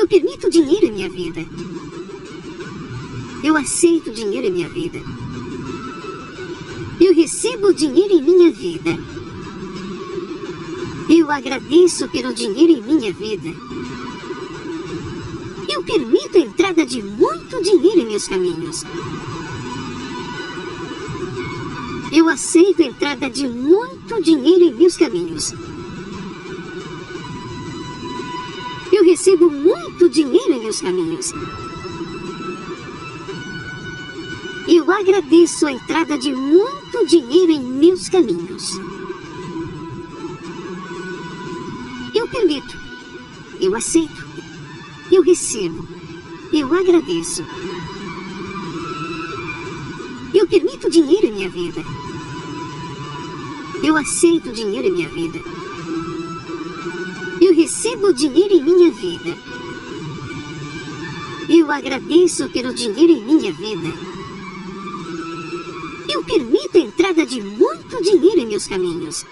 Eu permito dinheiro em minha vida. Eu aceito dinheiro em minha vida. Eu recebo dinheiro em minha vida. Eu agradeço pelo dinheiro em minha vida. Eu permito a entrada de muito dinheiro em meus caminhos. Eu aceito a entrada de muito dinheiro em meus caminhos. Eu recebo muito dinheiro em meus caminhos. Eu agradeço a entrada de muito dinheiro em meus caminhos. Eu permito. Eu aceito. Eu recebo. Eu agradeço. Eu permito dinheiro em minha vida. Eu aceito dinheiro em minha vida. Eu recebo dinheiro em minha vida. Eu agradeço pelo dinheiro em minha vida. Eu permito a entrada de muito dinheiro em meus caminhos.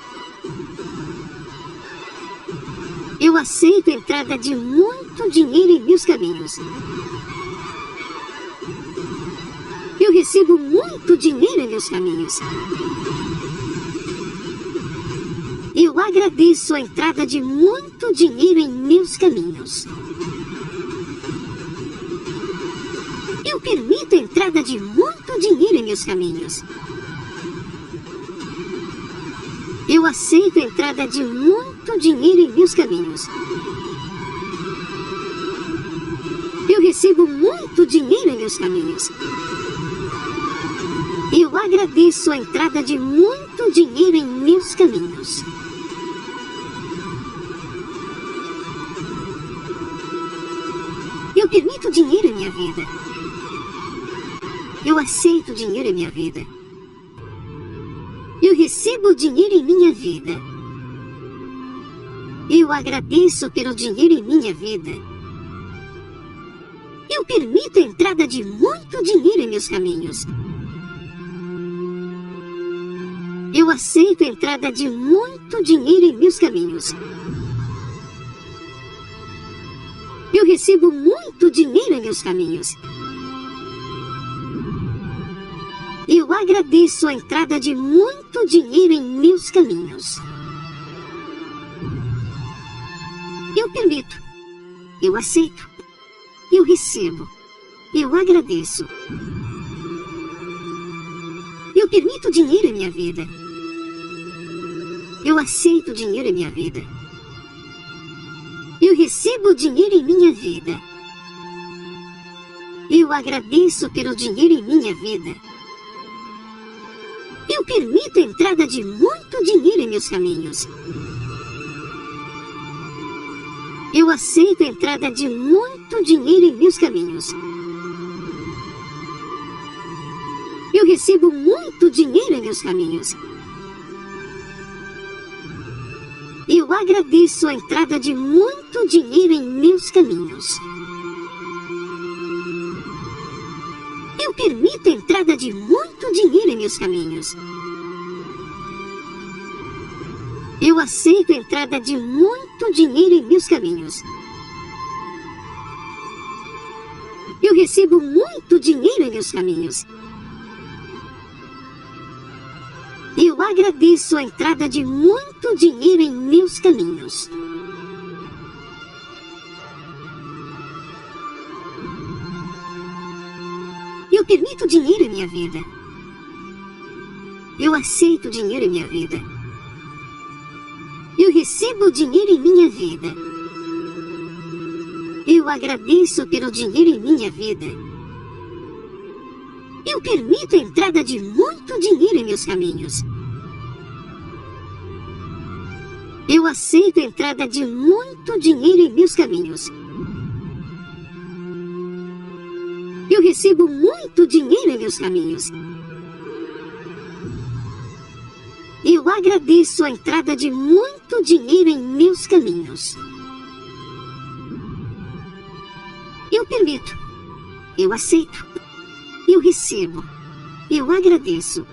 Eu aceito a entrada de muito dinheiro em meus caminhos. Eu recebo muito dinheiro em meus caminhos. Eu agradeço a entrada de muito dinheiro em meus caminhos. Eu permito a entrada de muito dinheiro em meus caminhos. Eu aceito a entrada de muito dinheiro em meus caminhos. Eu recebo muito dinheiro em meus caminhos. Eu agradeço a entrada de muito dinheiro em meus caminhos. Eu permito dinheiro em minha vida. Eu aceito dinheiro em minha vida. Eu recebo dinheiro em minha vida. Eu agradeço pelo dinheiro em minha vida. Eu permito a entrada de muito dinheiro em meus caminhos. Eu aceito a entrada de muito dinheiro em meus caminhos. Eu recebo muito dinheiro em meus caminhos. Eu agradeço a entrada de muito dinheiro em meus caminhos. Eu permito. Eu aceito. Eu recebo. Eu agradeço. Eu permito dinheiro em minha vida. Eu aceito dinheiro em minha vida. Eu recebo dinheiro em minha vida. Eu agradeço pelo dinheiro em minha vida. Eu permito a entrada de muito dinheiro em meus caminhos. Eu aceito a entrada de muito dinheiro em meus caminhos. Eu recebo muito dinheiro em meus caminhos. Eu agradeço a entrada de muito dinheiro em meus caminhos. Eu permito a entrada de muito dinheiro em meus caminhos. Eu aceito a entrada de muito dinheiro em meus caminhos. Eu recebo muito dinheiro em meus caminhos. Eu agradeço a entrada de muito dinheiro em meus caminhos. Eu permito dinheiro em minha vida. Eu aceito dinheiro em minha vida. Eu recebo dinheiro em minha vida. Eu agradeço pelo dinheiro em minha vida. Eu permito a entrada de muito dinheiro em meus caminhos. Eu aceito a entrada de muito dinheiro em meus caminhos. Eu recebo muito dinheiro em meus caminhos. Eu agradeço a entrada de muito dinheiro em meus caminhos. Eu permito. Eu aceito. Eu recebo. Eu agradeço.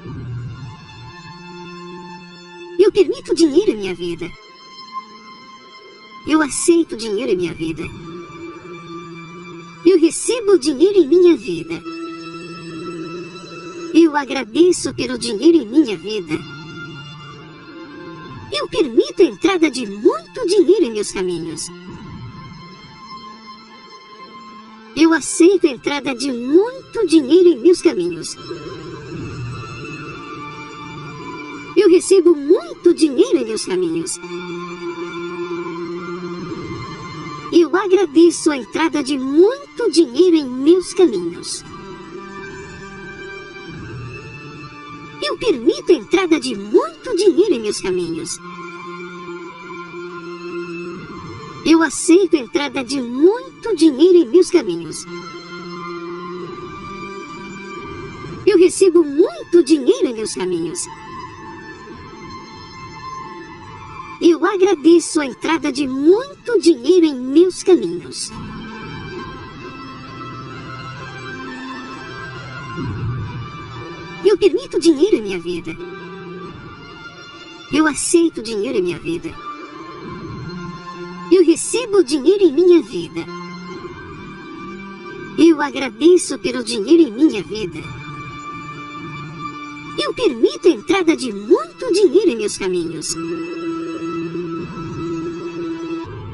Eu permito dinheiro em minha vida. Eu aceito dinheiro em minha vida. Eu recebo dinheiro em minha vida. Eu agradeço pelo dinheiro em minha vida. Eu permito a entrada de muito dinheiro em meus caminhos. Eu aceito a entrada de muito dinheiro em meus caminhos. Eu recebo muito dinheiro em meus caminhos. Eu agradeço a entrada de muito dinheiro em meus caminhos. Eu permito a entrada de muito dinheiro em meus caminhos. Eu aceito a entrada de muito dinheiro em meus caminhos. Eu recebo muito dinheiro em meus caminhos. Eu agradeço a entrada de muito dinheiro em meus caminhos. Eu permito dinheiro em minha vida. Eu aceito dinheiro em minha vida. Eu recebo dinheiro em minha vida. Eu agradeço pelo dinheiro em minha vida. Eu permito a entrada de muito dinheiro em meus caminhos.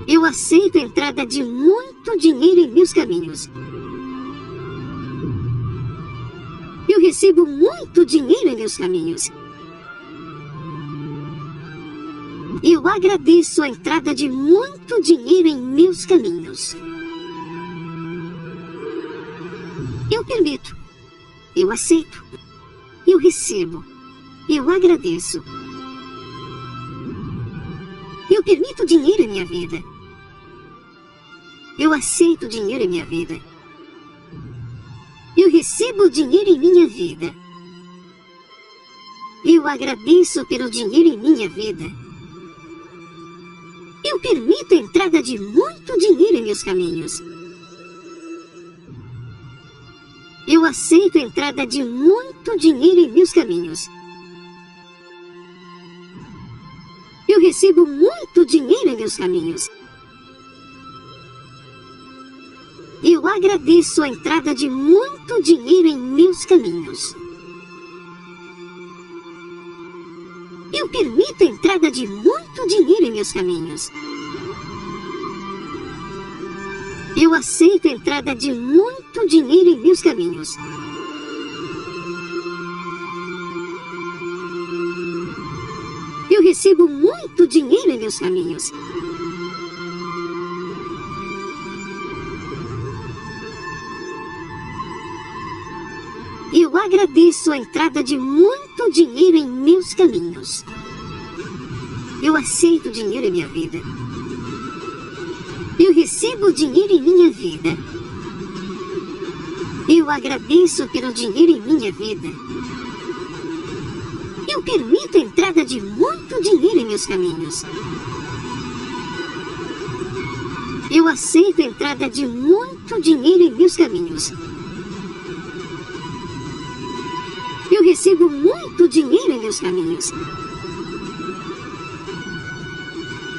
Eu aceito a entrada de muito dinheiro em meus caminhos. Eu recebo muito dinheiro em meus caminhos. Eu agradeço a entrada de muito dinheiro em meus caminhos. Eu permito. Eu aceito. Eu recebo. Eu agradeço. Eu permito dinheiro em minha vida. Eu aceito dinheiro em minha vida. Eu recebo dinheiro em minha vida. Eu agradeço pelo dinheiro em minha vida. Eu permito a entrada de muito dinheiro em meus caminhos. Eu aceito a entrada de muito dinheiro em meus caminhos. Eu recebo muito dinheiro em meus caminhos. Eu agradeço a entrada de muito dinheiro em meus caminhos. Eu permito a entrada de muito dinheiro em meus caminhos. Eu aceito a entrada de muito dinheiro em meus caminhos. Eu recebo muito dinheiro em meus caminhos. Eu agradeço a entrada de muito dinheiro em meus caminhos. Eu aceito dinheiro em minha vida. Eu recebo dinheiro em minha vida. Eu agradeço pelo dinheiro em minha vida. Eu permito a entrada de muito dinheiro em meus caminhos. Eu aceito a entrada de muito dinheiro em meus caminhos. Eu recebo muito dinheiro em meus caminhos.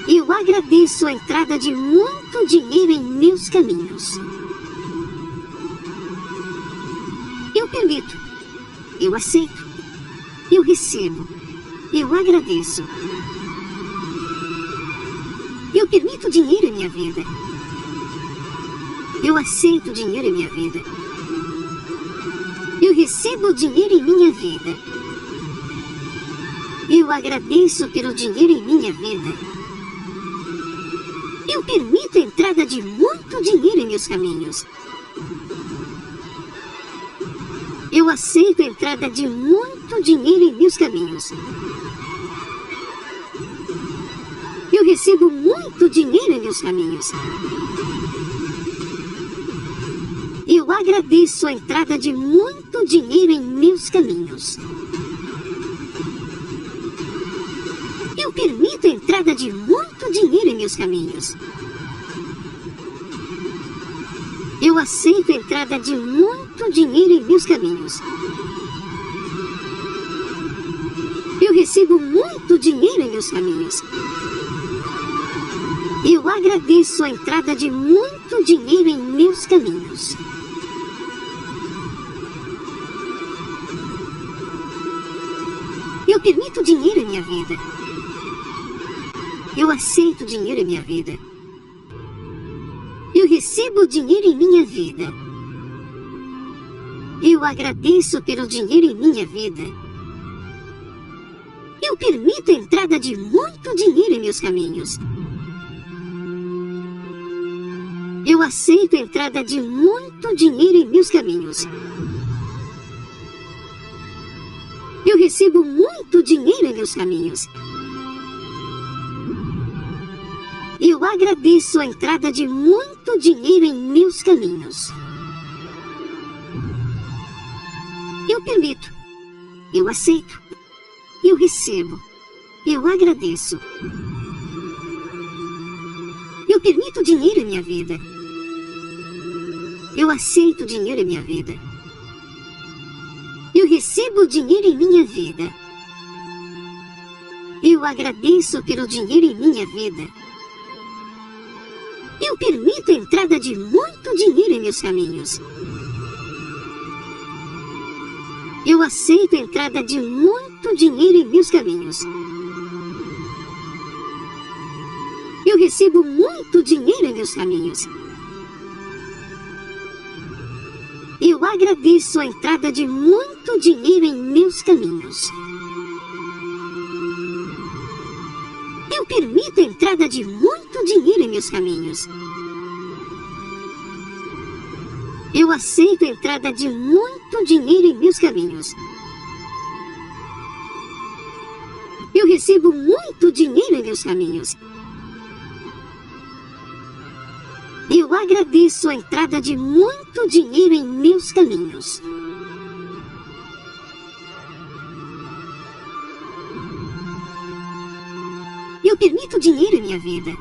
Eu agradeço a entrada de muito dinheiro em meus caminhos. Eu permito. Eu aceito. Eu recebo. Eu agradeço. Eu permito dinheiro em minha vida. Eu aceito dinheiro em minha vida. Eu recebo dinheiro em minha vida. Eu agradeço pelo dinheiro em minha vida. Eu permito a entrada de muito dinheiro em meus caminhos. Eu aceito a entrada de muito dinheiro em meus caminhos. Eu recebo muito dinheiro em meus caminhos. Eu agradeço a entrada de muito dinheiro em meus caminhos. Eu permito a entrada de muito dinheiro em meus caminhos. Eu aceito a entrada de muito dinheiro em meus caminhos. Eu recebo muito dinheiro em meus caminhos. Eu agradeço a entrada de muito dinheiro em meus caminhos. Eu permito dinheiro em minha vida. Eu aceito dinheiro em minha vida. Eu recebo dinheiro em minha vida. Eu agradeço pelo dinheiro em minha vida. Eu permito a entrada de muito dinheiro em meus caminhos. Eu aceito a entrada de muito dinheiro em meus caminhos. Eu recebo muito dinheiro em meus caminhos. Eu agradeço a entrada de muito dinheiro em meus caminhos. Eu permito. Eu aceito. Eu recebo. Eu agradeço. Eu permito dinheiro em minha vida. Eu aceito dinheiro em minha vida. Eu recebo dinheiro em minha vida. Eu agradeço pelo dinheiro em minha vida. Eu permito a entrada de muito dinheiro em meus caminhos. Eu aceito a entrada de muito dinheiro em meus caminhos. Eu recebo muito dinheiro em meus caminhos. Eu agradeço a entrada de muito dinheiro em meus caminhos. Eu permito a entrada de muito dinheiro em meus caminhos. Eu aceito a entrada de muito dinheiro em meus caminhos. Eu recebo muito dinheiro em meus caminhos. Eu agradeço a entrada de muito dinheiro em meus caminhos. Eu permito dinheiro em minha vida.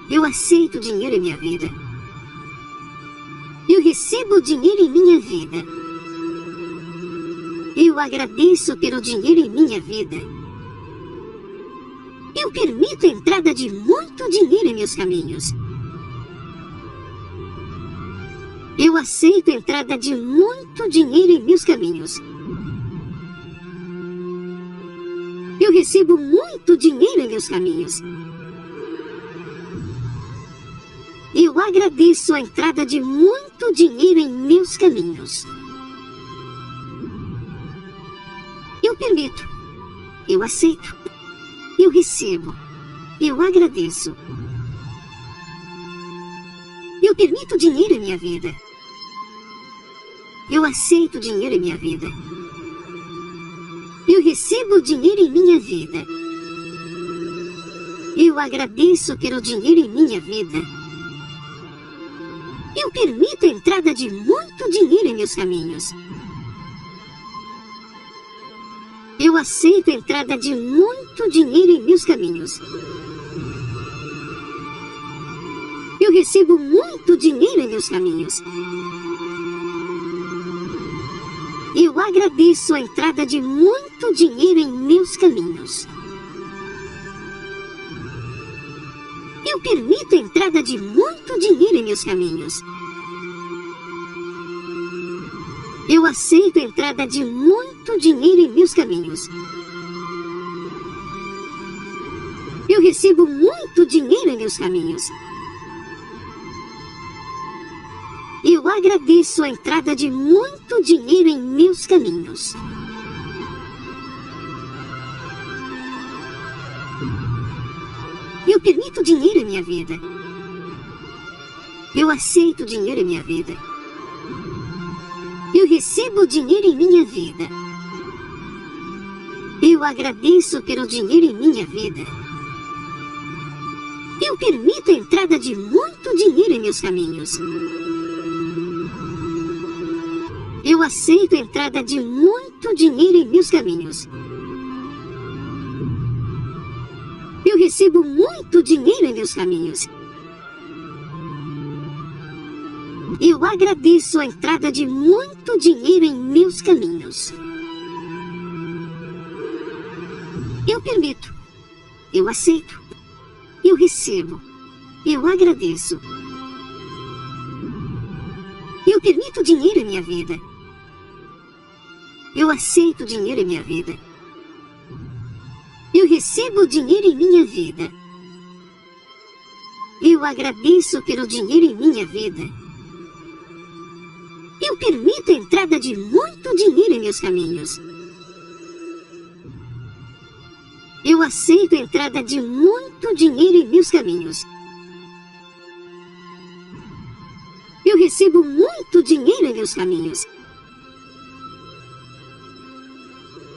Eu aceito dinheiro em minha vida. Eu recebo dinheiro em minha vida. Eu agradeço pelo dinheiro em minha vida. Eu permito a entrada de muito dinheiro em meus caminhos. Eu aceito a entrada de muito dinheiro em meus caminhos. Eu recebo muito dinheiro em meus caminhos. Eu agradeço a entrada de muito dinheiro em meus caminhos. Eu permito. Eu aceito. Eu recebo. Eu agradeço. Eu permito dinheiro em minha vida. Eu aceito dinheiro em minha vida. Eu recebo dinheiro em minha vida. Eu agradeço pelo dinheiro em minha vida. Eu permito a entrada de muito dinheiro em meus caminhos. Eu aceito a entrada de muito dinheiro em meus caminhos. Eu recebo muito dinheiro em meus caminhos. Eu agradeço a entrada de muito dinheiro em meus caminhos. Eu permito a entrada de muito dinheiro em meus caminhos. Eu aceito a entrada de muito dinheiro em meus caminhos. Eu recebo muito dinheiro em meus caminhos. Eu agradeço a entrada de muito dinheiro em meus caminhos. Eu permito dinheiro em minha vida. Eu aceito dinheiro em minha vida. Eu recebo dinheiro em minha vida. Eu agradeço pelo dinheiro em minha vida. Eu permito a entrada de muito dinheiro em meus caminhos. Eu aceito a entrada de muito dinheiro em meus caminhos. Eu recebo muito dinheiro em meus caminhos. Eu agradeço a entrada de muito dinheiro em meus caminhos. Eu permito. Eu aceito. Eu recebo. Eu agradeço. Eu permito dinheiro em minha vida. Eu aceito dinheiro em minha vida. Eu recebo dinheiro em minha vida. Eu agradeço pelo dinheiro em minha vida. Eu permito a entrada de muito dinheiro em meus caminhos. Eu aceito a entrada de muito dinheiro em meus caminhos. Eu recebo muito dinheiro em meus caminhos.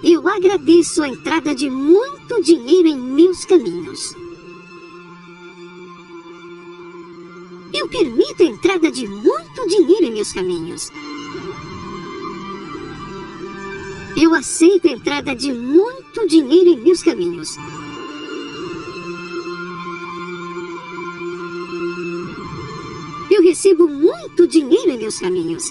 Eu agradeço a entrada de muito dinheiro em meus caminhos. Eu permito a entrada de muito dinheiro em meus caminhos. Eu aceito a entrada de muito dinheiro em meus caminhos. Eu recebo muito dinheiro em meus caminhos.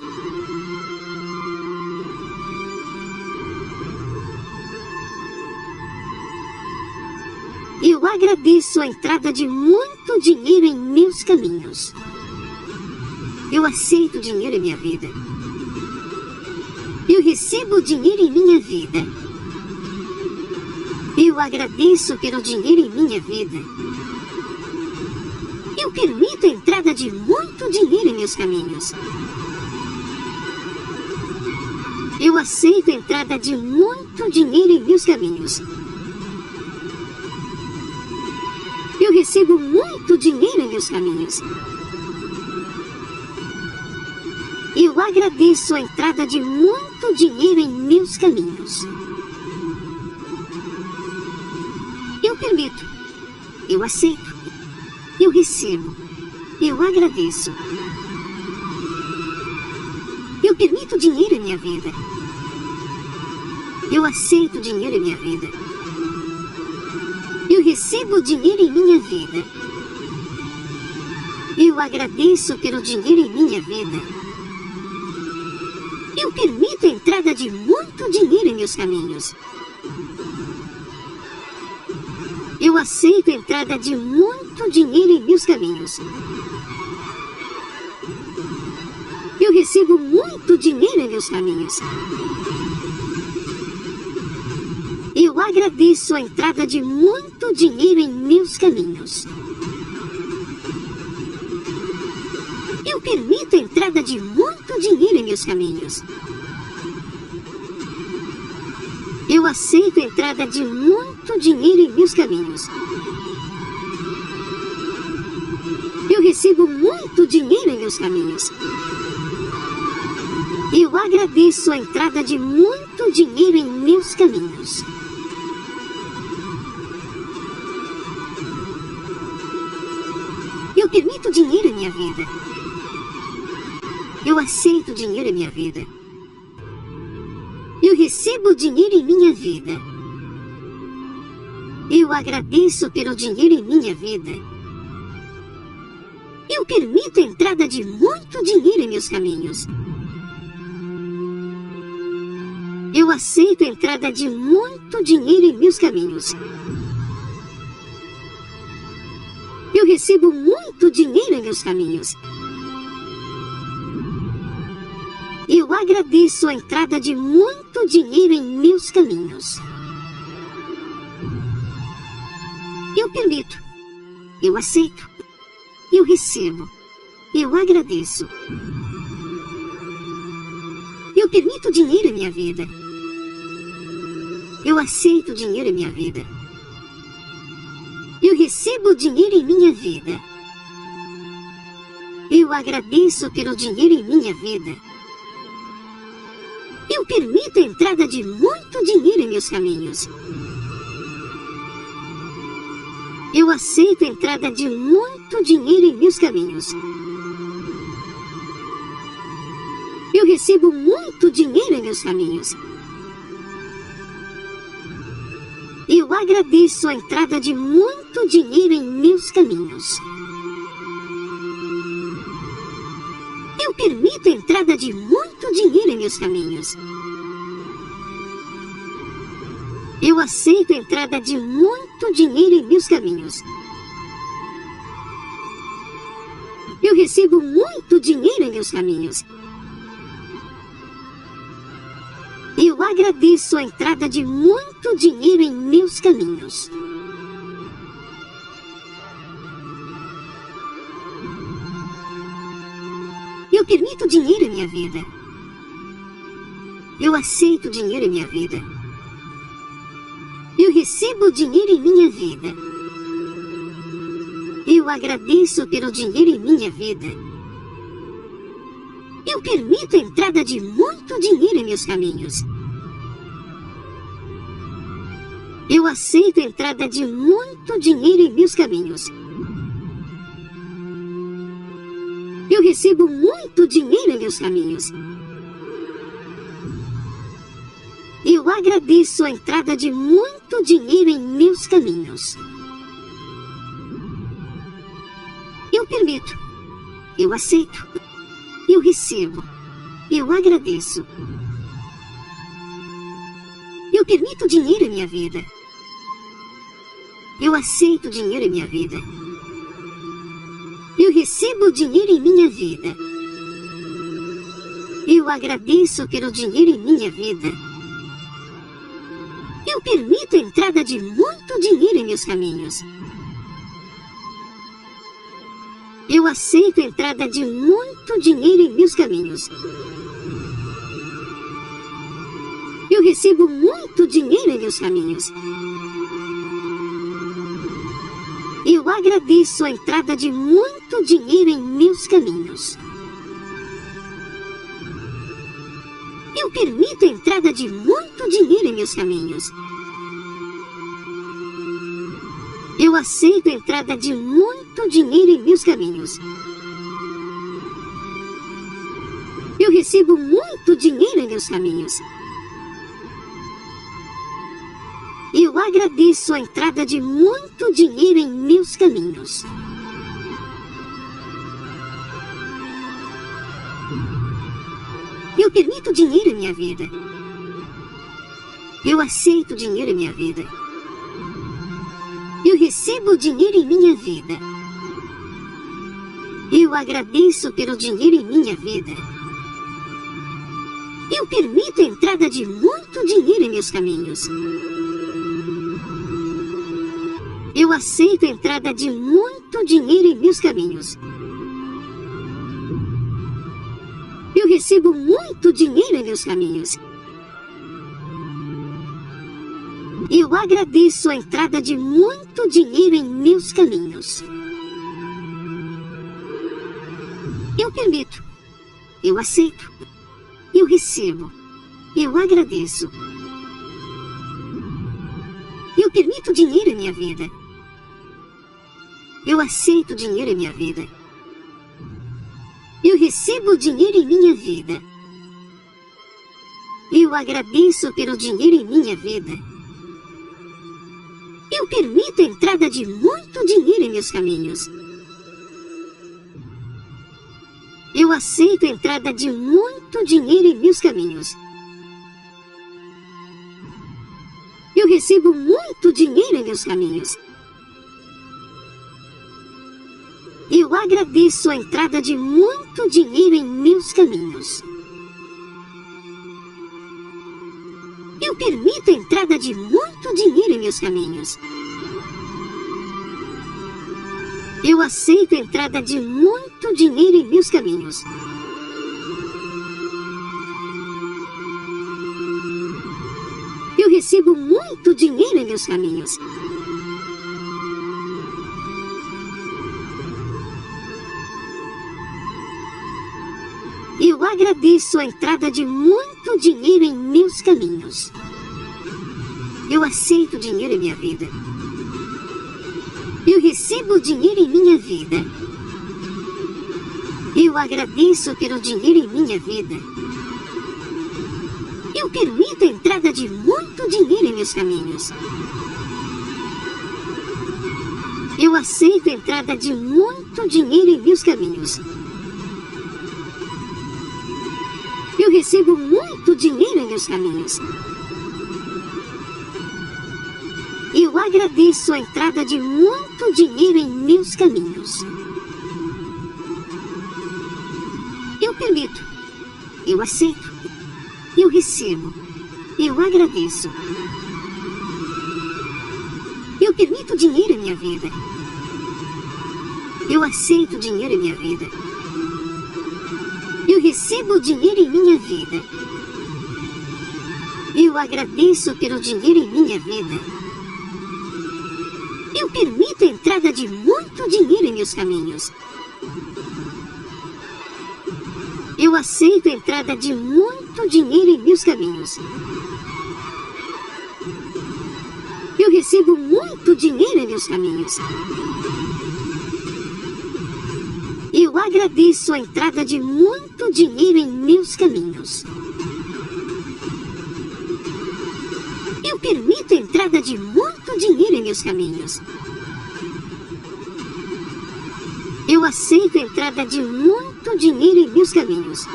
Eu agradeço a entrada de muito dinheiro em meus caminhos. Eu aceito dinheiro em minha vida. Eu recebo dinheiro em minha vida. Eu agradeço pelo dinheiro em minha vida. Eu permito a entrada de muito dinheiro em meus caminhos. Eu aceito a entrada de muito dinheiro em meus caminhos. Eu recebo muito dinheiro em meus caminhos. Eu agradeço a entrada de muito dinheiro em meus caminhos. Eu permito. Eu aceito. Eu recebo. Eu agradeço. Eu permito dinheiro em minha vida. Eu aceito dinheiro em minha vida. Eu recebo dinheiro em minha vida. Eu agradeço pelo dinheiro em minha vida. Eu permito a entrada de muito dinheiro em meus caminhos. Eu aceito a entrada de muito dinheiro em meus caminhos. Eu recebo muito dinheiro em meus caminhos. Eu agradeço a entrada de muito dinheiro em meus caminhos. Eu permito a entrada de muito dinheiro em meus caminhos. Eu aceito a entrada de muito dinheiro em meus caminhos. Eu recebo muito dinheiro em meus caminhos. Eu agradeço a entrada de muito dinheiro em meus caminhos. Eu permito dinheiro em minha vida. Eu aceito dinheiro em minha vida. Eu recebo dinheiro em minha vida. Eu agradeço pelo dinheiro em minha vida. Eu permito a entrada de muito dinheiro em meus caminhos. Eu aceito a entrada de muito dinheiro em meus caminhos. Eu recebo muito dinheiro em meus caminhos. Eu agradeço a entrada de muito dinheiro em meus caminhos. Eu permito. Eu aceito. Eu recebo. Eu agradeço. Eu permito dinheiro em minha vida. Eu aceito dinheiro em minha vida. Eu recebo dinheiro em minha vida. Eu agradeço pelo dinheiro em minha vida. Eu permito a entrada de muito dinheiro em meus caminhos. Eu aceito a entrada de muito dinheiro em meus caminhos. Eu recebo muito dinheiro em meus caminhos. Eu agradeço a entrada de muito dinheiro em meus caminhos. Eu permito a entrada de muito dinheiro em meus caminhos. Eu aceito a entrada de muito dinheiro em meus caminhos. Eu recebo muito dinheiro em meus caminhos. Eu agradeço a entrada de muito dinheiro em meus caminhos. Eu permito dinheiro em minha vida. Eu aceito dinheiro em minha vida. Eu recebo dinheiro em minha vida. Eu agradeço pelo dinheiro em minha vida. Eu permito a entrada de muito dinheiro em meus caminhos. Eu aceito a entrada de muito dinheiro em meus caminhos. Eu recebo muito dinheiro em meus caminhos. Eu agradeço a entrada de muito dinheiro em meus caminhos. Eu permito. Eu aceito. Eu recebo. Eu agradeço. Eu permito dinheiro em minha vida. Eu aceito dinheiro em minha vida. Eu recebo dinheiro em minha vida. Eu agradeço pelo dinheiro em minha vida. Eu permito a entrada de muito dinheiro em meus caminhos. Eu aceito a entrada de muito dinheiro em meus caminhos. Eu recebo muito dinheiro em meus caminhos. Eu agradeço a entrada de muito dinheiro em meus caminhos. Eu permito a entrada de muito dinheiro em meus caminhos. Eu aceito a entrada de muito dinheiro em meus caminhos. Eu recebo muito dinheiro em meus caminhos. Eu agradeço a entrada de muito dinheiro em meus caminhos. Eu permito dinheiro em minha vida. Eu aceito dinheiro em minha vida. Eu recebo dinheiro em minha vida. Eu agradeço pelo dinheiro em minha vida. Eu permito a entrada de muito dinheiro em meus caminhos. Eu aceito a entrada de muito dinheiro em meus caminhos. Eu recebo muito dinheiro em meus caminhos. Eu agradeço a entrada de muito dinheiro em meus caminhos. Eu permito. Eu aceito. Eu recebo. Eu agradeço. Eu permito dinheiro em minha vida. Eu aceito dinheiro em minha vida. Eu recebo dinheiro em minha vida. Eu agradeço pelo dinheiro em minha vida. Eu permito a entrada de muito dinheiro em meus caminhos. Eu aceito a entrada de muito dinheiro em meus caminhos. Eu recebo muito dinheiro em meus caminhos. Eu agradeço a entrada de muito dinheiro em meus caminhos. Eu permito a entrada de muito dinheiro em meus caminhos. Eu aceito a entrada de muito dinheiro em meus caminhos. Eu recebo muito dinheiro em meus caminhos. Eu agradeço a entrada de muito dinheiro em meus caminhos. Eu aceito dinheiro em minha vida. Eu recebo dinheiro em minha vida. Eu agradeço pelo dinheiro em minha vida. Eu permito a entrada de muito dinheiro em meus caminhos. Eu aceito a entrada de muito dinheiro em meus caminhos. Eu recebo muito dinheiro em meus caminhos. Eu agradeço a entrada de muito dinheiro em meus caminhos. permito. Eu aceito. Eu recebo. Eu agradeço. Eu permito dinheiro em minha vida. Eu aceito dinheiro em minha vida. Eu recebo dinheiro em minha vida. Eu agradeço pelo dinheiro em minha vida. Eu permito a entrada de muito dinheiro em meus caminhos. Eu aceito a entrada de muito dinheiro em meus caminhos. Eu recebo muito dinheiro em meus caminhos. Eu agradeço a entrada de muito dinheiro em meus caminhos. Eu permito a entrada de muito dinheiro em meus caminhos. Eu aceito a entrada de muito dinheiro em meus caminhos.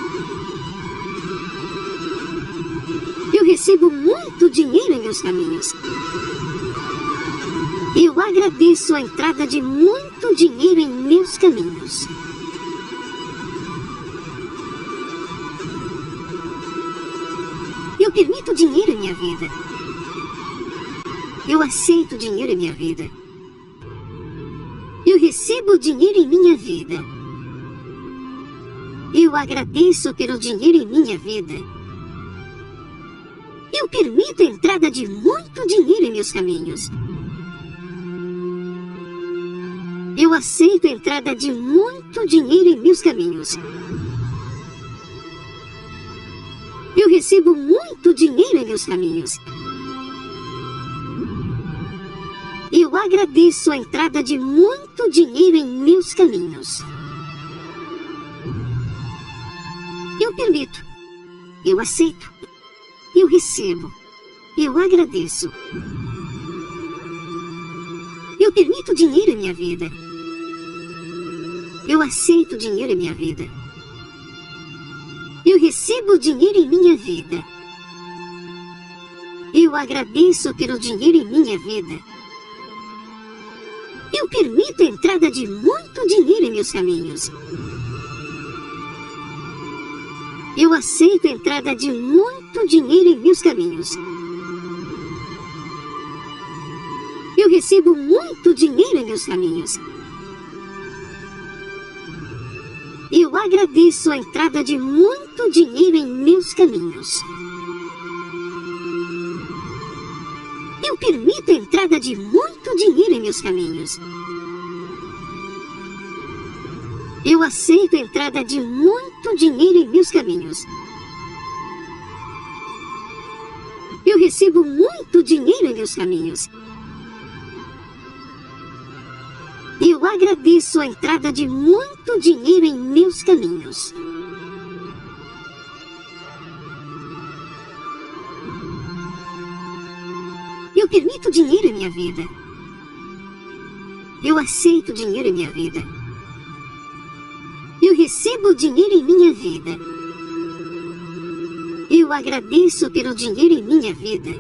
Eu recebo muito dinheiro em meus caminhos. Eu agradeço a entrada de muito dinheiro em meus caminhos. Eu permito dinheiro em minha vida. Eu aceito dinheiro em minha vida. Eu recebo dinheiro em minha vida. Eu agradeço pelo dinheiro em minha vida. Eu permito a entrada de muito dinheiro em meus caminhos. Eu aceito a entrada de muito dinheiro em meus caminhos. Eu recebo muito dinheiro em meus caminhos. Eu agradeço a entrada de muito dinheiro em meus caminhos. Eu permito. Eu aceito. Eu recebo. Eu agradeço. Eu permito dinheiro em minha vida. Eu aceito dinheiro em minha vida. Eu recebo dinheiro em minha vida. Eu agradeço pelo dinheiro em minha vida. Eu permito a entrada de muito dinheiro em meus caminhos. Eu aceito a entrada de muito dinheiro em meus caminhos. Eu recebo muito dinheiro em meus caminhos. Eu agradeço a entrada de muito dinheiro em meus caminhos. Eu permito a entrada de muito dinheiro em meus caminhos. Eu aceito a entrada de muito dinheiro em meus caminhos. Eu recebo muito dinheiro em meus caminhos. Eu agradeço a entrada de muito dinheiro em meus caminhos. Eu permito dinheiro em minha vida. Eu aceito dinheiro em minha vida. Eu recebo dinheiro em minha vida. Eu agradeço pelo dinheiro em minha vida.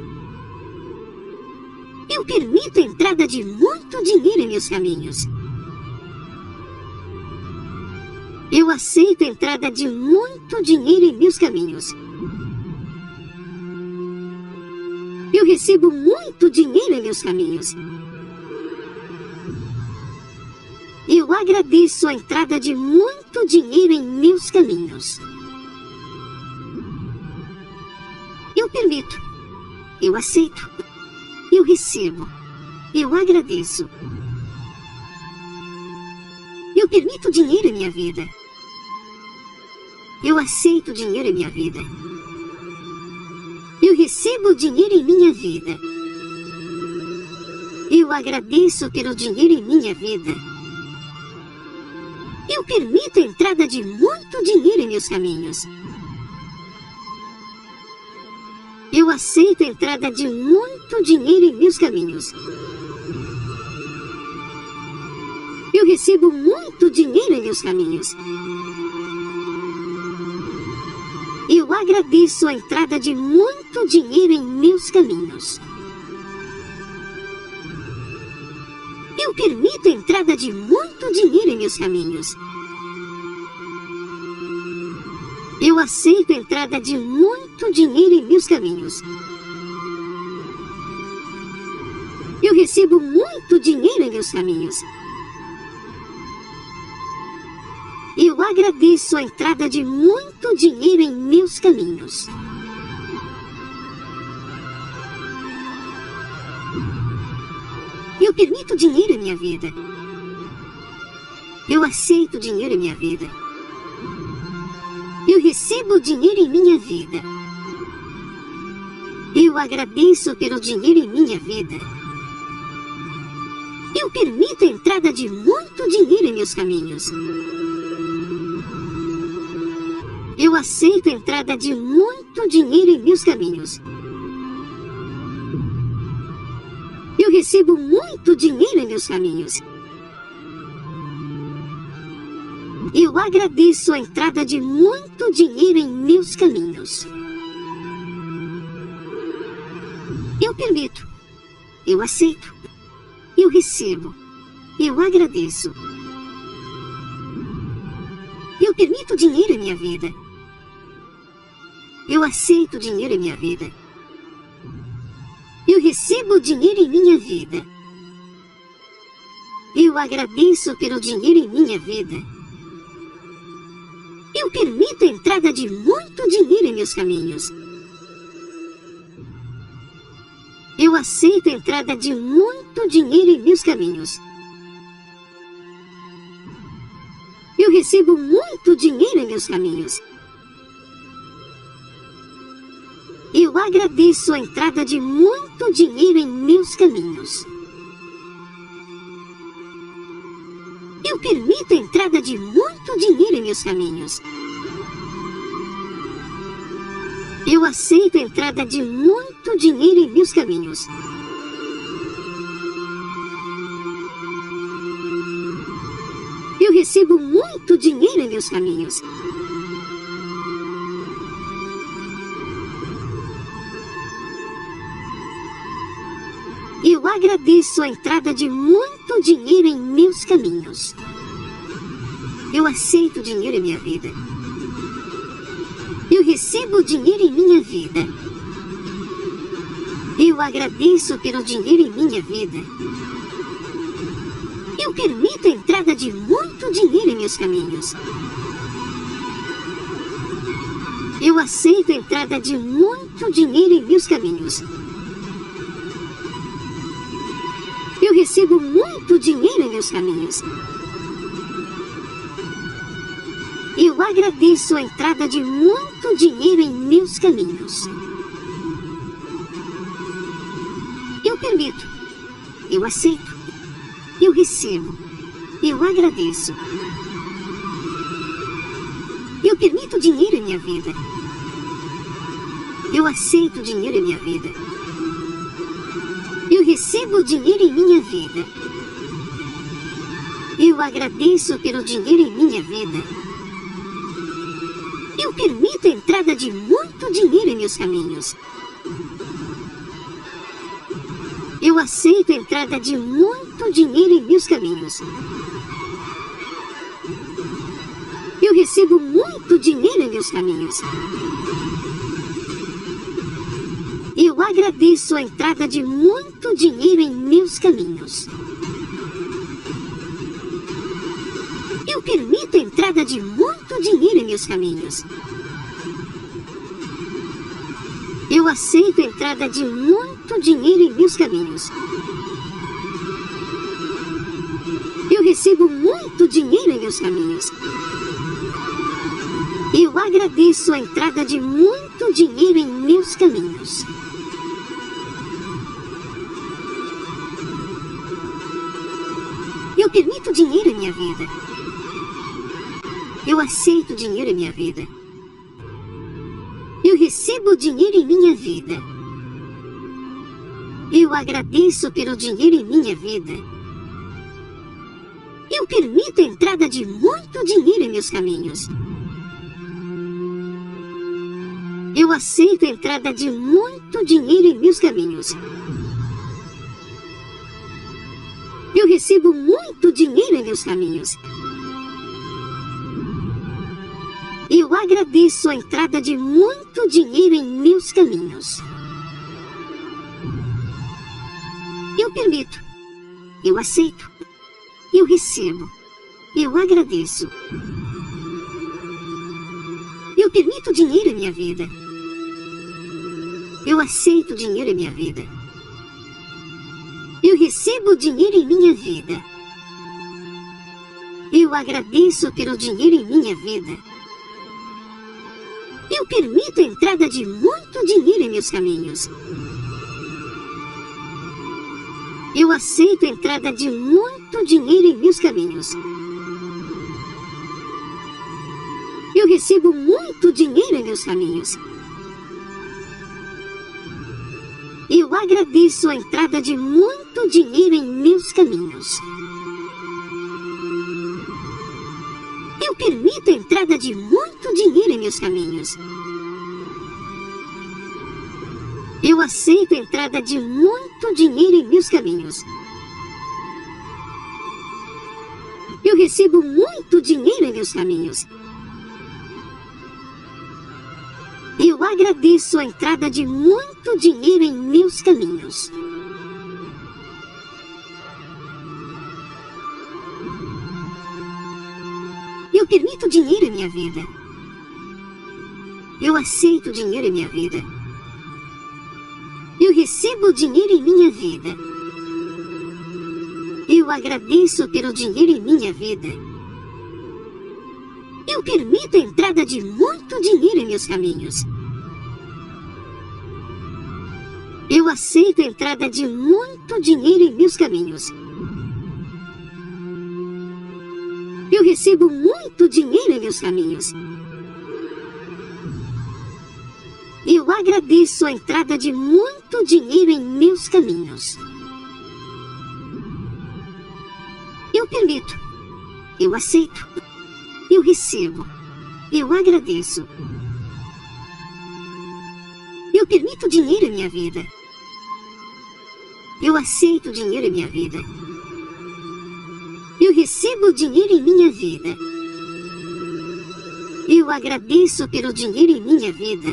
Eu permito a entrada de muito dinheiro em meus caminhos. Eu aceito a entrada de muito dinheiro em meus caminhos. Eu recebo muito dinheiro em meus caminhos. Eu agradeço a entrada de muito dinheiro em meus caminhos. Eu permito. Eu aceito. Eu recebo. Eu agradeço. Eu permito dinheiro em minha vida. Eu aceito dinheiro em minha vida. Eu recebo dinheiro em minha vida. Eu agradeço pelo dinheiro em minha vida. Eu permito a entrada de muito dinheiro em meus caminhos. Eu aceito a entrada de muito dinheiro em meus caminhos. Eu recebo muito dinheiro em meus caminhos. Eu agradeço a entrada de muito dinheiro em meus caminhos. Eu permito a entrada de muito dinheiro em meus caminhos. Eu aceito a entrada de muito dinheiro em meus caminhos. Eu recebo muito dinheiro em meus caminhos. Eu agradeço a entrada de muito dinheiro em meus caminhos. Eu permito dinheiro em minha vida. Eu aceito dinheiro em minha vida. Eu recebo dinheiro em minha vida. Eu agradeço pelo dinheiro em minha vida. Eu permito a entrada de muito dinheiro em meus caminhos. Eu aceito a entrada de muito dinheiro em meus caminhos. Eu recebo muito dinheiro em meus caminhos. Eu agradeço a entrada de muito dinheiro em meus caminhos. Eu permito. Eu aceito. Eu recebo. Eu agradeço. Eu permito dinheiro em minha vida. Eu aceito dinheiro em minha vida. Eu recebo dinheiro em minha vida. Eu agradeço pelo dinheiro em minha vida. Eu permito a entrada de muito dinheiro em meus caminhos. Eu aceito a entrada de muito dinheiro em meus caminhos. Eu recebo muito dinheiro em meus caminhos. Eu agradeço a entrada de muito dinheiro em meus caminhos. Eu permito a entrada de muito dinheiro em meus caminhos. Eu aceito a entrada de muito dinheiro em meus caminhos. Eu recebo muito dinheiro em meus caminhos. Eu agradeço a entrada de muito dinheiro em meus caminhos. Eu aceito dinheiro em minha vida. Eu recebo dinheiro em minha vida. Eu agradeço pelo dinheiro em minha vida. Eu permito a entrada de muito dinheiro em meus caminhos. Eu aceito a entrada de muito dinheiro em meus caminhos. Eu recebo muito dinheiro em meus caminhos. Eu agradeço a entrada de muito dinheiro em meus caminhos. Eu permito. Eu aceito. Eu recebo. Eu agradeço. Eu permito dinheiro em minha vida. Eu aceito dinheiro em minha vida. Eu recebo dinheiro em minha vida. Eu agradeço pelo dinheiro em minha vida. Eu permito a entrada de muito dinheiro em meus caminhos. Eu aceito a entrada de muito dinheiro em meus caminhos. Eu recebo muito dinheiro em meus caminhos. Eu agradeço a entrada de muito dinheiro em meus caminhos. Eu permito a entrada de muito dinheiro em meus caminhos. Eu aceito a entrada de muito dinheiro em meus caminhos. Eu recebo muito dinheiro em meus caminhos. Eu agradeço a entrada de muito dinheiro em meus caminhos. Eu permito dinheiro em minha vida. Eu aceito dinheiro em minha vida. Eu recebo dinheiro em minha vida. Eu agradeço pelo dinheiro em minha vida. Eu permito a entrada de muito dinheiro em meus caminhos. Eu aceito a entrada de muito dinheiro em meus caminhos. Eu recebo muito dinheiro em meus caminhos. Eu agradeço a entrada de muito dinheiro em meus caminhos. Eu permito. Eu aceito. Eu recebo. Eu agradeço. Eu permito dinheiro em minha vida. Eu aceito dinheiro em minha vida. Eu recebo dinheiro em minha vida. Eu agradeço pelo dinheiro em minha vida. Eu permito a entrada de muito dinheiro em meus caminhos. Eu aceito a entrada de muito dinheiro em meus caminhos. Eu recebo muito dinheiro em meus caminhos. Eu agradeço a entrada de muito dinheiro em meus caminhos. Eu permito a entrada de muito dinheiro em meus caminhos. Eu aceito a entrada de muito dinheiro em meus caminhos. Eu recebo muito dinheiro em meus caminhos. Eu agradeço a entrada de muito dinheiro em meus caminhos. Eu permito dinheiro em minha vida. Eu aceito dinheiro em minha vida. Eu recebo dinheiro em minha vida. Eu agradeço pelo dinheiro em minha vida. Eu permito a entrada de muito dinheiro em meus caminhos. Eu aceito a entrada de muito dinheiro em meus caminhos. Eu recebo muito dinheiro em meus caminhos. Eu agradeço a entrada de muito dinheiro em meus caminhos. Eu permito. Eu aceito. Eu recebo. Eu agradeço. Eu permito dinheiro em minha vida. Eu aceito dinheiro em minha vida. Eu recebo dinheiro em minha vida. Eu agradeço pelo dinheiro em minha vida.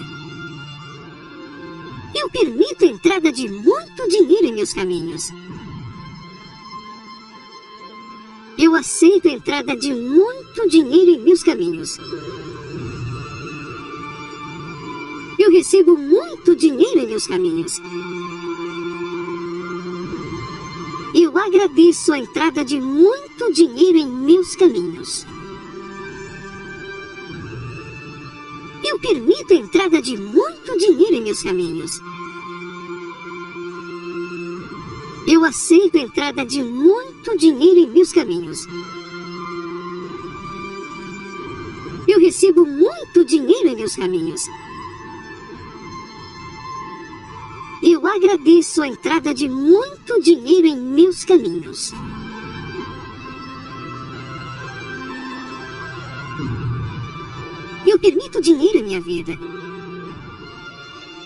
Eu permito a entrada de muito dinheiro em meus caminhos. Eu aceito a entrada de muito dinheiro em meus caminhos. Eu recebo muito dinheiro em meus caminhos. Eu agradeço a entrada de muito dinheiro em meus caminhos. Eu permito a entrada de muito dinheiro em meus caminhos. Eu aceito a entrada de muito dinheiro em meus caminhos. Eu recebo muito dinheiro em meus caminhos. Eu agradeço a entrada de muito dinheiro em meus caminhos. Eu permito dinheiro em minha vida.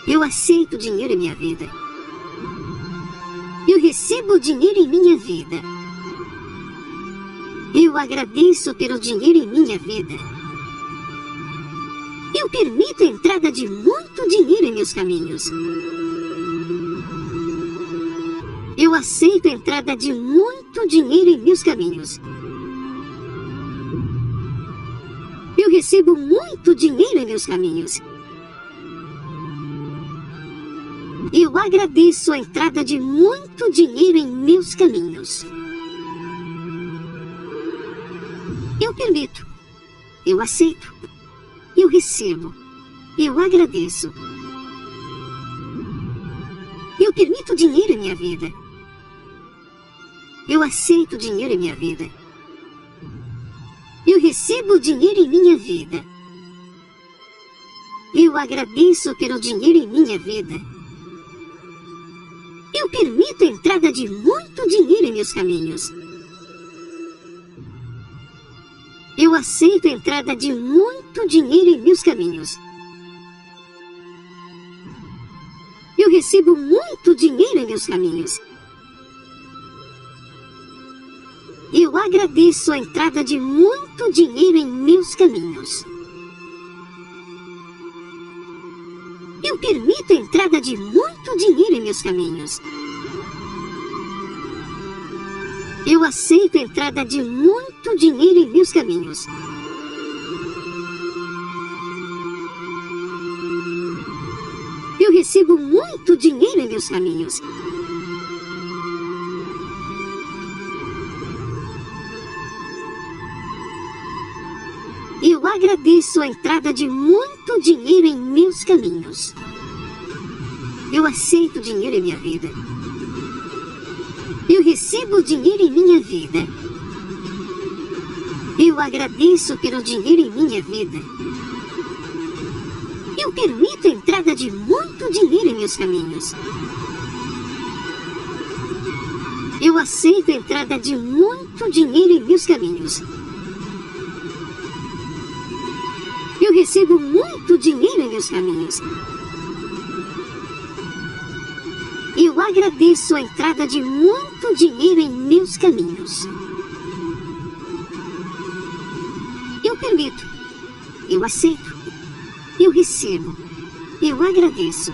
Eu aceito dinheiro em minha vida. Eu recebo dinheiro em minha vida. Eu agradeço pelo dinheiro em minha vida. Eu permito a entrada de muito dinheiro em meus caminhos. Eu aceito a entrada de muito dinheiro em meus caminhos. Eu recebo muito dinheiro em meus caminhos. Eu agradeço a entrada de muito dinheiro em meus caminhos. Eu permito. Eu aceito. Eu recebo. Eu agradeço. Eu permito dinheiro em minha vida. Eu aceito dinheiro em minha vida. Eu recebo dinheiro em minha vida. Eu agradeço pelo dinheiro em minha vida. Eu permito a entrada de muito dinheiro em meus caminhos. Eu aceito a entrada de muito dinheiro em meus caminhos. Eu recebo muito dinheiro em meus caminhos. Eu agradeço a entrada de muito dinheiro em meus caminhos. Eu permito a entrada de muito dinheiro em meus caminhos. Eu aceito a entrada de muito dinheiro em meus caminhos. Eu recebo muito dinheiro em meus caminhos. Eu agradeço a entrada de muito dinheiro em meus caminhos. Eu aceito dinheiro em minha vida. Eu recebo dinheiro em minha vida. Eu agradeço pelo dinheiro em minha vida. Eu permito a entrada de muito dinheiro em meus caminhos. Eu aceito a entrada de muito dinheiro em meus caminhos. Eu recebo muito dinheiro em meus caminhos. Eu agradeço a entrada de muito dinheiro em meus caminhos. Eu permito. Eu aceito. Eu recebo. Eu agradeço.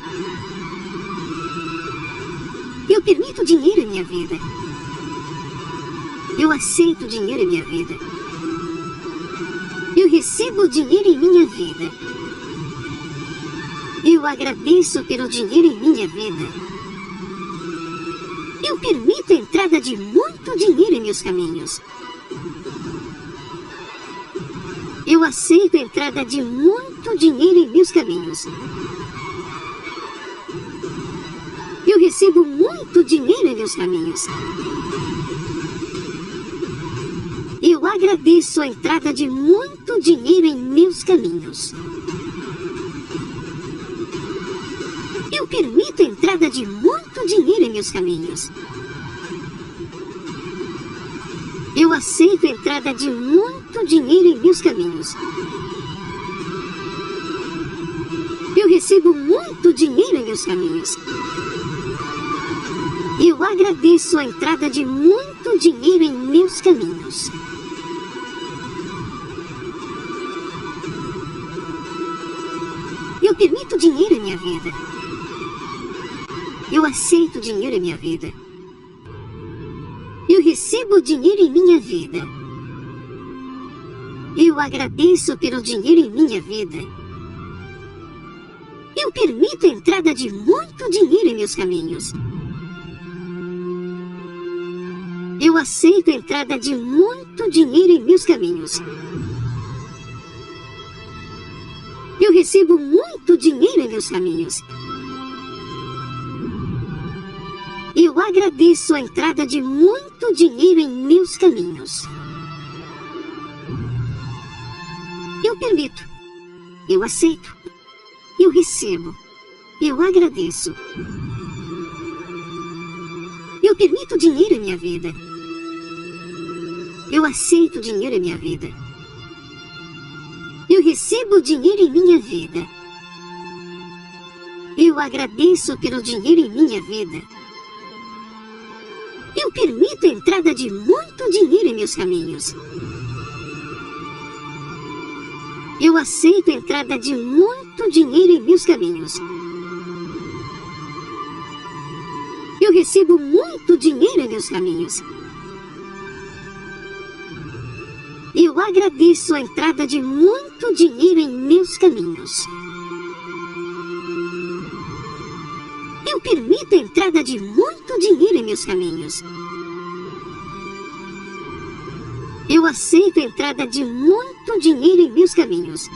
Eu permito dinheiro em minha vida. Eu aceito dinheiro em minha vida. Eu recebo dinheiro em minha vida. Eu agradeço pelo dinheiro em minha vida. Eu permito a entrada de muito dinheiro em meus caminhos. Eu aceito a entrada de muito dinheiro em meus caminhos. Eu recebo muito dinheiro em meus caminhos. Eu agradeço a entrada de muito dinheiro em meus caminhos. Eu permito a entrada de muito dinheiro em meus caminhos. Eu aceito a entrada de muito dinheiro em meus caminhos. Eu recebo muito dinheiro em meus caminhos. Eu agradeço a entrada de muito dinheiro em meus caminhos. Eu permito dinheiro em minha vida. Eu aceito dinheiro em minha vida. Eu recebo dinheiro em minha vida. Eu agradeço pelo dinheiro em minha vida. Eu permito a entrada de muito dinheiro em meus caminhos. Eu aceito a entrada de muito dinheiro em meus caminhos. Eu recebo muito dinheiro em meus caminhos. Eu agradeço a entrada de muito dinheiro em meus caminhos. Eu permito. Eu aceito. Eu recebo. Eu agradeço. Eu permito dinheiro em minha vida. Eu aceito dinheiro em minha vida. Eu recebo dinheiro em minha vida. Eu agradeço pelo dinheiro em minha vida. Eu permito a entrada de muito dinheiro em meus caminhos. Eu aceito a entrada de muito dinheiro em meus caminhos. Eu recebo muito dinheiro em meus caminhos. Eu agradeço a entrada de muito dinheiro em meus caminhos. Eu permito a entrada de muito dinheiro em meus caminhos. Eu aceito a entrada de muito dinheiro em meus caminhos.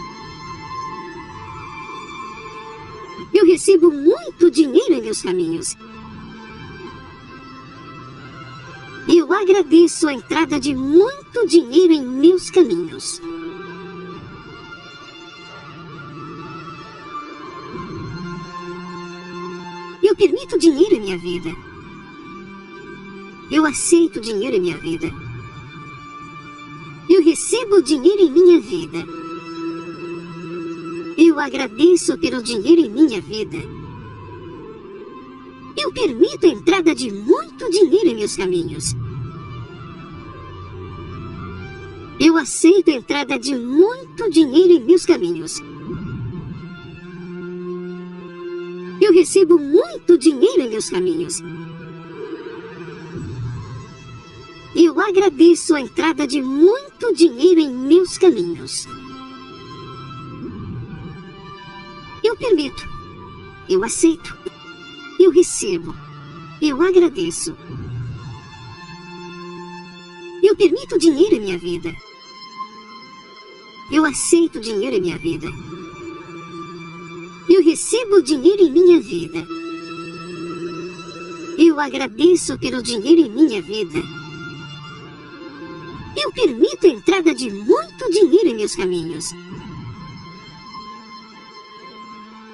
Eu recebo muito dinheiro em meus caminhos. Eu agradeço a entrada de muito dinheiro em meus caminhos. Eu permito dinheiro em minha vida. Eu aceito dinheiro em minha vida. Eu recebo dinheiro em minha vida. Eu agradeço pelo dinheiro em minha vida. Eu permito a entrada de muito dinheiro em meus caminhos. Eu aceito a entrada de muito dinheiro em meus caminhos. recebo muito dinheiro em meus caminhos. Eu agradeço a entrada de muito dinheiro em meus caminhos. Eu permito. Eu aceito. Eu recebo. Eu agradeço. Eu permito dinheiro em minha vida. Eu aceito dinheiro em minha vida. Eu recebo dinheiro em minha vida. Eu agradeço pelo dinheiro em minha vida. Eu permito a entrada de muito dinheiro em meus caminhos.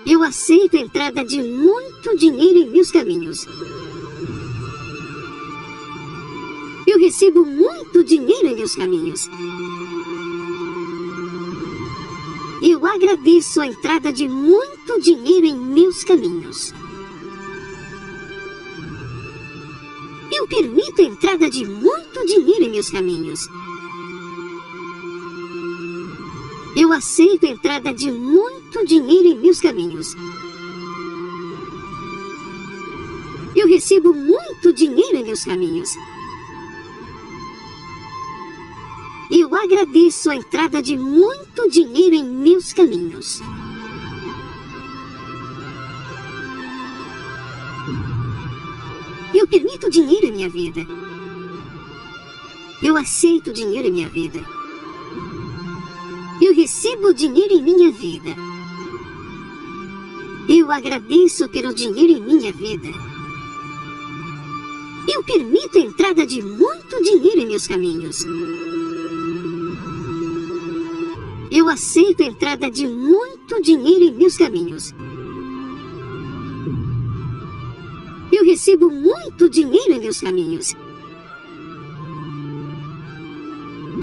Eu aceito a entrada de muito dinheiro em meus caminhos. Eu recebo muito dinheiro em meus caminhos. Eu agradeço a entrada de muito dinheiro em meus caminhos. Eu permito a entrada de muito dinheiro em meus caminhos. Eu aceito a entrada de muito dinheiro em meus caminhos. Eu recebo muito dinheiro em meus caminhos. Eu agradeço a entrada de muito dinheiro em meus caminhos. Eu permito dinheiro em minha vida. Eu aceito dinheiro em minha vida. Eu recebo dinheiro em minha vida. Eu agradeço pelo dinheiro em minha vida. Eu permito a entrada de muito dinheiro em meus caminhos. Eu aceito a entrada de muito dinheiro em meus caminhos. Eu recebo muito dinheiro em meus caminhos.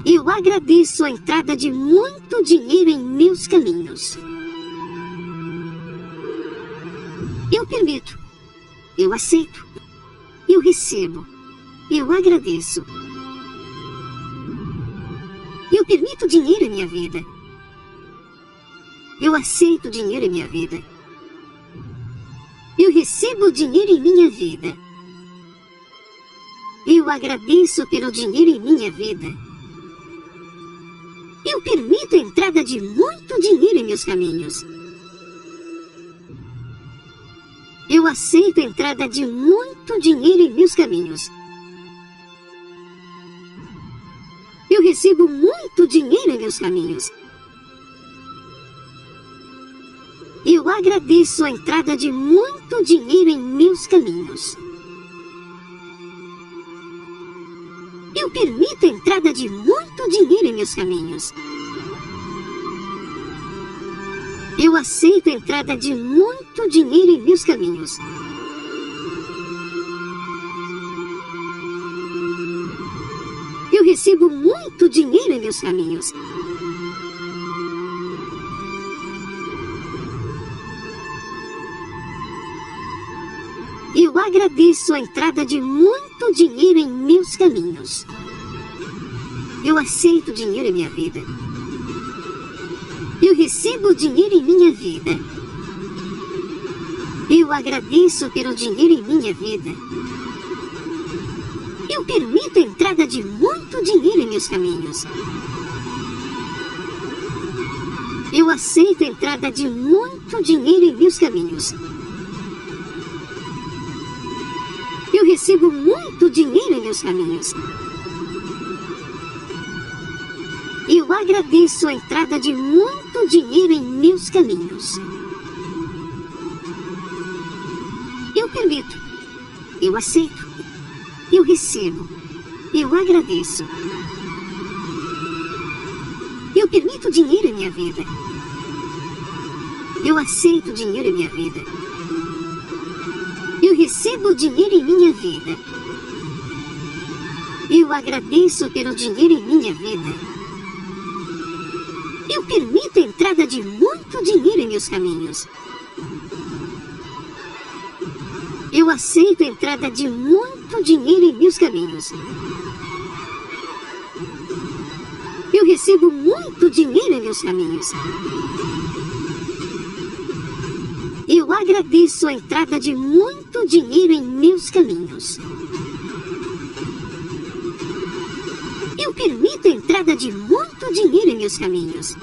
Eu agradeço a entrada de muito dinheiro em meus caminhos. Eu permito. Eu aceito. Eu recebo. Eu agradeço. Eu permito dinheiro em minha vida. Eu aceito dinheiro em minha vida. Eu recebo dinheiro em minha vida. Eu agradeço pelo dinheiro em minha vida. Eu permito a entrada de muito dinheiro em meus caminhos. Eu aceito a entrada de muito dinheiro em meus caminhos. Eu recebo muito dinheiro em meus caminhos. Eu agradeço a entrada de muito dinheiro em meus caminhos. Eu permito a entrada de muito dinheiro em meus caminhos. Eu aceito a entrada de muito dinheiro em meus caminhos. Eu recebo muito dinheiro em meus caminhos. Eu agradeço a entrada de muito dinheiro em meus caminhos. Eu aceito dinheiro em minha vida. Eu recebo dinheiro em minha vida. Eu agradeço pelo dinheiro em minha vida. Eu permito a entrada de muito dinheiro em meus caminhos. Eu aceito a entrada de muito dinheiro em meus caminhos. Eu recebo muito dinheiro em meus caminhos. Eu agradeço a entrada de muito dinheiro em meus caminhos. Eu permito. Eu aceito. Eu recebo. Eu agradeço. Eu permito dinheiro em minha vida. Eu aceito dinheiro em minha vida. Eu recebo dinheiro em minha vida. Eu agradeço pelo dinheiro em minha vida. Eu permito a entrada de muito dinheiro em meus caminhos. Eu aceito a entrada de muito dinheiro em meus caminhos. Eu recebo muito dinheiro em meus caminhos. Eu Eu agradeço a entrada de muito dinheiro em meus caminhos. Eu permito a entrada de muito dinheiro em meus caminhos.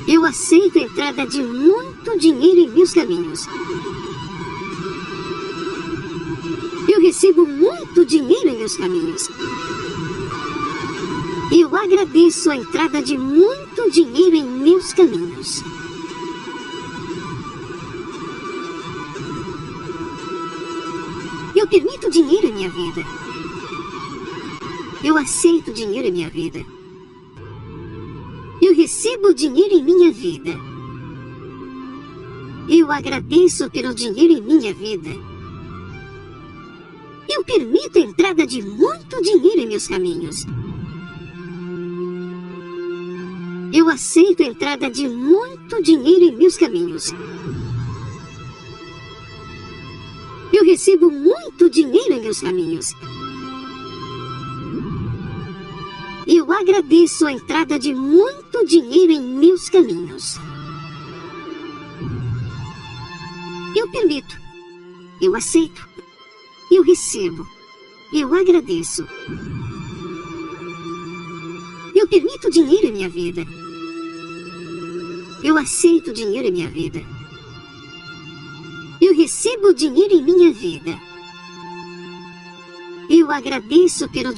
Eu aceito a entrada de muito dinheiro em meus caminhos. Eu recebo muito dinheiro em meus caminhos. Eu agradeço a entrada de muito dinheiro em meus caminhos. Eu permito dinheiro em minha vida. Eu aceito dinheiro em minha vida. Eu recebo dinheiro em minha vida. Eu agradeço pelo dinheiro em minha vida. Eu permito a entrada de muito dinheiro em meus caminhos. Eu aceito a entrada de muito dinheiro em meus caminhos. Eu recebo muito dinheiro em meus caminhos. Eu agradeço a entrada de muito dinheiro em meus caminhos. Eu permito. Eu aceito. Eu recebo. Eu agradeço. Eu permito dinheiro em minha vida. Eu aceito dinheiro em minha vida. Eu recebo dinheiro em minha vida. Eu agradeço pelo